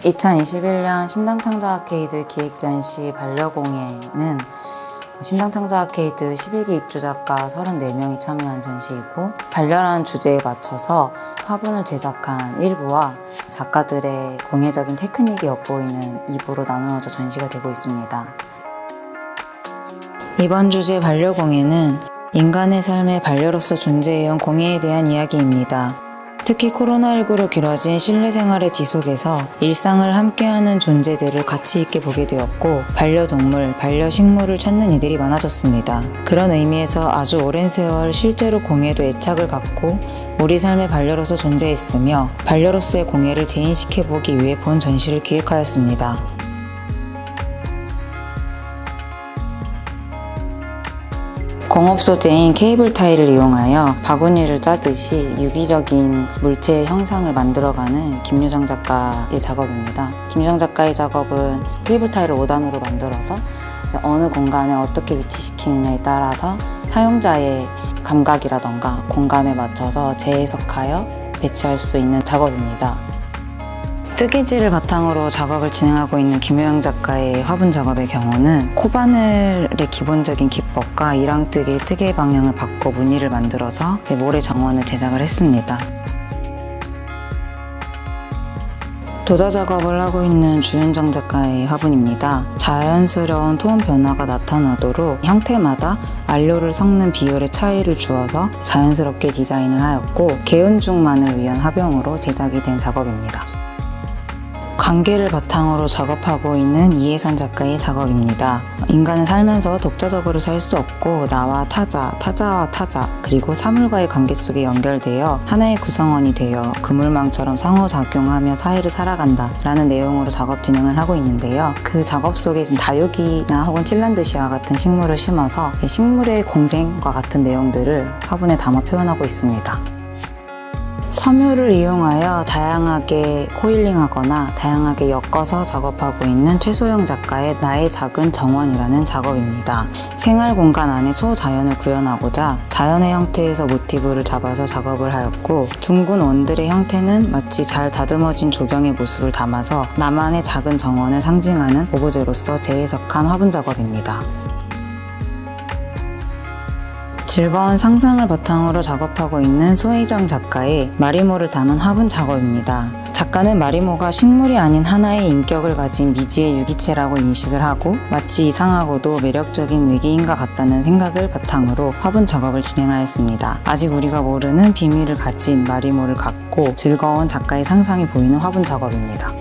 2021년 신당창작 아케이드 기획전시 반려공예는 신당창작 아케이드 11기 입주작가 34명이 참여한 전시이고, 반려라는 주제에 맞춰서 화분을 제작한 1부와 작가들의 공예적인 테크닉이 엿보이는 2부로 나누어져 전시가 되고 있습니다. 이번 주제 반려공예는 인간의 삶에 반려로서 존재해온 공예에 대한 이야기입니다. 특히 코로나19로 길어진 실내 생활의 지속에서 일상을 함께하는 존재들을 가치 있게 보게 되었고, 반려동물, 반려식물을 찾는 이들이 많아졌습니다. 그런 의미에서 아주 오랜 세월 실제로 공예도 애착을 갖고 우리 삶의 반려로서 존재했으며, 반려로서의 공예를 재인식해보기 위해 본 전시를 기획하였습니다. 공업 소재인 케이블 타일을 이용하여 바구니를 짜듯이 유기적인 물체의 형상을 만들어가는 김유정 작가의 작업입니다. 김유정 작가의 작업은 케이블 타일을 5단으로 만들어서 어느 공간에 어떻게 위치시키느냐에 따라서 사용자의 감각이라던가 공간에 맞춰서 재해석하여 배치할 수 있는 작업입니다. 뜨개질을 바탕으로 작업을 진행하고 있는 김효영 작가의 화분 작업의 경우는 코바늘의 기본적인 기법과 이랑뜨기의 뜨개 방향을 바꿔 무늬를 만들어서 모래 정원을 제작을 했습니다. 도자 작업을 하고 있는 주윤정 작가의 화분입니다. 자연스러운 톤 변화가 나타나도록 형태마다 안료를 섞는 비율의 차이를 주어서 자연스럽게 디자인을 하였고, 개은죽만을 위한 화병으로 제작이 된 작업입니다. 관계를 바탕으로 작업하고 있는 이혜선 작가의 작업입니다. 인간은 살면서 독자적으로 살 수 없고 나와 타자, 타자와 타자, 그리고 사물과의 관계 속에 연결되어 하나의 구성원이 되어 그물망처럼 상호작용하며 사회를 살아간다 라는 내용으로 작업 진행을 하고 있는데요. 그 작업 속에 다육이나 혹은 칠란드시와 같은 식물을 심어서 식물의 공생과 같은 내용들을 화분에 담아 표현하고 있습니다. 섬유를 이용하여 다양하게 코일링하거나 다양하게 엮어서 작업하고 있는 최소영 작가의 나의 작은 정원이라는 작업입니다. 생활 공간 안에 소자연을 구현하고자 자연의 형태에서 모티브를 잡아서 작업을 하였고, 둥근 원들의 형태는 마치 잘 다듬어진 조경의 모습을 담아서 나만의 작은 정원을 상징하는 오브제로서 재해석한 화분 작업입니다. 즐거운 상상을 바탕으로 작업하고 있는 소희정 작가의 마리모를 담은 화분 작업입니다. 작가는 마리모가 식물이 아닌 하나의 인격을 가진 미지의 유기체라고 인식을 하고, 마치 이상하고도 매력적인 외계인과 같다는 생각을 바탕으로 화분 작업을 진행하였습니다. 아직 우리가 모르는 비밀을 가진 마리모를 갖고 즐거운 작가의 상상이 보이는 화분 작업입니다.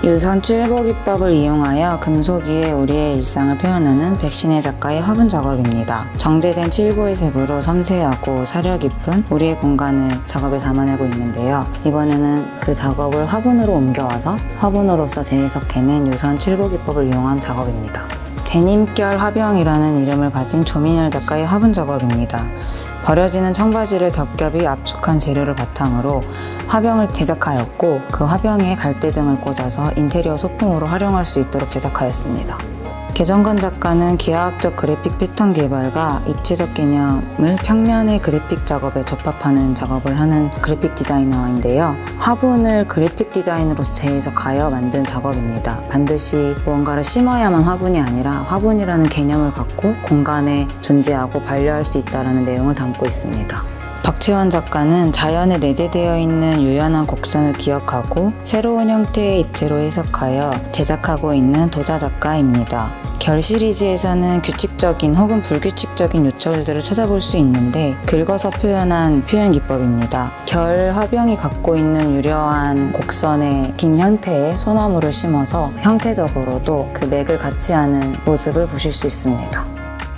유선 칠보기법을 이용하여 금속 위에 우리의 일상을 표현하는 백신혜 작가의 화분 작업입니다. 정제된 칠보의 색으로 섬세하고 사려 깊은 우리의 공간을 작업에 담아내고 있는데요. 이번에는 그 작업을 화분으로 옮겨와서 화분으로서 재해석해낸 유선 칠보기법을 이용한 작업입니다. 데님결 화병이라는 이름을 가진 조민열 작가의 화분 작업입니다. 버려지는 청바지를 겹겹이 압축한 재료를 바탕으로 화병을 제작하였고, 그 화병에 갈대등을 꽂아서 인테리어 소품으로 활용할 수 있도록 제작하였습니다. 개정건 작가는 기하학적 그래픽 패턴 개발과 입체적 개념을 평면의 그래픽 작업에 접합하는 작업을 하는 그래픽 디자이너인데요. 화분을 그래픽 디자인으로서 재해석하여 만든 작업입니다. 반드시 무언가를 심어야만 화분이 아니라 화분이라는 개념을 갖고 공간에 존재하고 반려할 수 있다는 내용을 담고 있습니다. 박채원 작가는 자연에 내재되어 있는 유연한 곡선을 기억하고 새로운 형태의 입체로 해석하여 제작하고 있는 도자 작가입니다. 결 시리즈에서는 규칙적인 혹은 불규칙적인 요철들을 찾아볼 수 있는데, 긁어서 표현한 표현 기법입니다. 결 화병이 갖고 있는 유려한 곡선의 긴 형태의 소나무를 심어서 형태적으로도 그 맥을 같이 하는 모습을 보실 수 있습니다.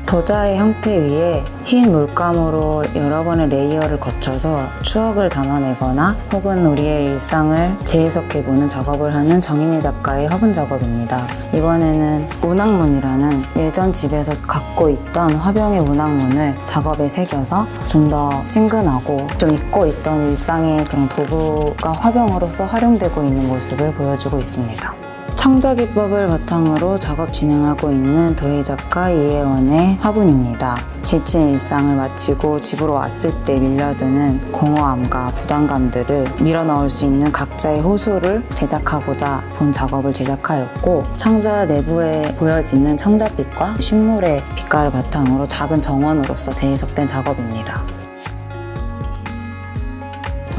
도자의 형태 위에 흰 물감으로 여러 번의 레이어를 거쳐서 추억을 담아내거나 혹은 우리의 일상을 재해석해보는 작업을 하는 정인희 작가의 화분 작업입니다. 이번에는 문학문이라는 예전 집에서 갖고 있던 화병의 문학문을 작업에 새겨서 좀 더 친근하고 좀 잊고 있던 일상의 그런 도구가 화병으로서 활용되고 있는 모습을 보여주고 있습니다. 청자 기법을 바탕으로 작업 진행하고 있는 도예 작가 이혜원의 화분입니다. 지친 일상을 마치고 집으로 왔을 때 밀려드는 공허함과 부담감들을 밀어넣을 수 있는 각자의 호수를 제작하고자 본 작업을 제작하였고, 청자 내부에 보여지는 청자빛과 식물의 빛깔을 바탕으로 작은 정원으로서 재해석된 작업입니다.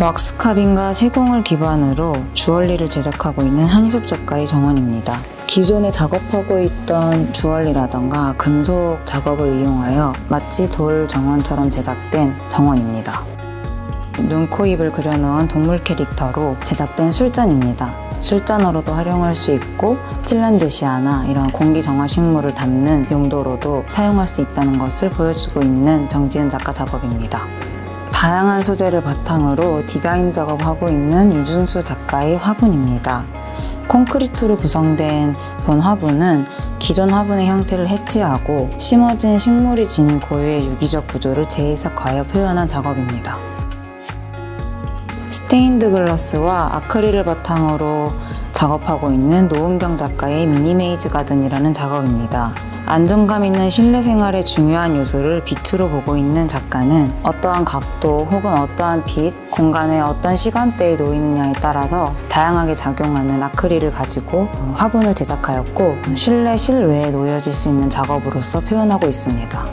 왁스 카빙과 세공을 기반으로 주얼리를 제작하고 있는 한희섭 작가의 정원입니다. 기존에 작업하고 있던 주얼리라던가 금속 작업을 이용하여 마치 돌 정원처럼 제작된 정원입니다. 눈, 코, 입을 그려넣은 동물 캐릭터로 제작된 술잔입니다. 술잔으로도 활용할 수 있고 틸란드시아나 이런 공기 정화 식물을 담는 용도로도 사용할 수 있다는 것을 보여주고 있는 정지은 작가 작업입니다. 다양한 소재를 바탕으로 디자인 작업하고 있는 이준수 작가의 화분입니다. 콘크리트로 구성된 본 화분은 기존 화분의 형태를 해체하고 심어진 식물이 지닌 고유의 유기적 구조를 재해석하여 표현한 작업입니다. 스테인드 글라스와 아크릴을 바탕으로 작업하고 있는 노은경 작가의 미니메이즈 가든이라는 작업입니다. 안정감 있는 실내 생활의 중요한 요소를 빛으로 보고 있는 작가는 어떠한 각도 혹은 어떠한 빛, 공간에 어떤 시간대에 놓이느냐에 따라서 다양하게 작용하는 아크릴을 가지고 화분을 제작하였고, 실내, 실외에 놓여질 수 있는 작업으로서 표현하고 있습니다.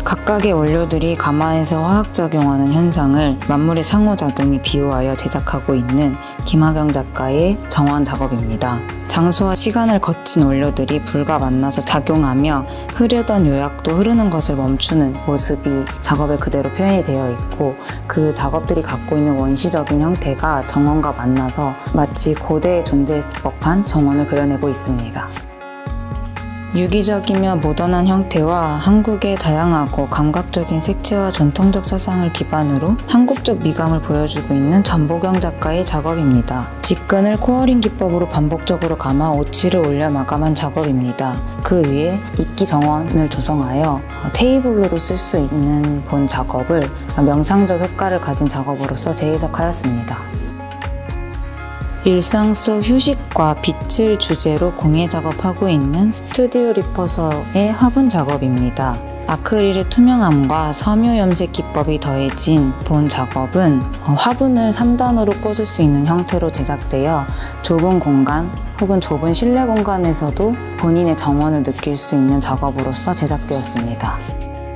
각각의 원료들이 가마에서 화학작용하는 현상을 만물의 상호작용에 비유하여 제작하고 있는 김하경 작가의 정원 작업입니다. 장소와 시간을 거친 원료들이 불과 만나서 작용하며 흐르던 요약도 흐르는 것을 멈추는 모습이 작업에 그대로 표현이 되어 있고, 그 작업들이 갖고 있는 원시적인 형태가 정원과 만나서 마치 고대에 존재했을 법한 정원을 그려내고 있습니다. 유기적이며 모던한 형태와 한국의 다양하고 감각적인 색채와 전통적 사상을 기반으로 한국적 미감을 보여주고 있는 전보경 작가의 작업입니다. 직근을 코어링 기법으로 반복적으로 감아 오치를 올려 마감한 작업입니다. 그 위에 이끼 정원을 조성하여 테이블로도 쓸 수 있는 본 작업을 명상적 효과를 가진 작업으로서 재해석하였습니다. 일상 속 휴식과 빛을 주제로 공예 작업하고 있는 스튜디오 리퍼서의 화분 작업입니다. 아크릴의 투명함과 섬유 염색 기법이 더해진 본 작업은 화분을 3단으로 꽂을 수 있는 형태로 제작되어 좁은 공간 혹은 좁은 실내 공간에서도 본인의 정원을 느낄 수 있는 작업으로서 제작되었습니다.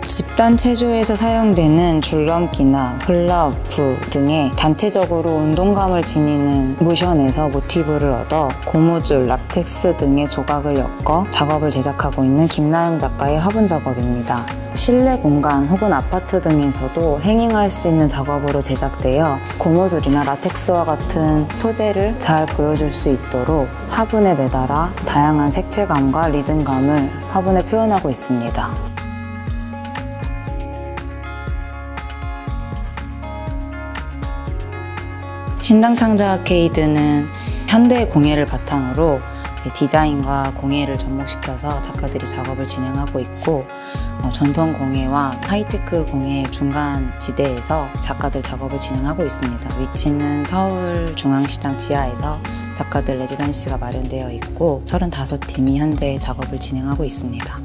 집단 체조에서 사용되는 줄넘기나 훌라후프 등의 단체적으로 운동감을 지니는 모션에서 모티브를 얻어 고무줄, 라텍스 등의 조각을 엮어 작업을 제작하고 있는 김나영 작가의 화분 작업입니다. 실내 공간 혹은 아파트 등에서도 행잉할 수 있는 작업으로 제작되어 고무줄이나 라텍스와 같은 소재를 잘 보여줄 수 있도록 화분에 매달아 다양한 색채감과 리듬감을 화분에 표현하고 있습니다. 신당창작 아케이드는 현대 공예를 바탕으로 디자인과 공예를 접목시켜서 작가들이 작업을 진행하고 있고, 전통 공예와 하이테크 공예의 중간 지대에서 작가들 작업을 진행하고 있습니다. 위치는 서울 중앙시장 지하에서 작가들 레지던시가 마련되어 있고 35팀이 현재 작업을 진행하고 있습니다.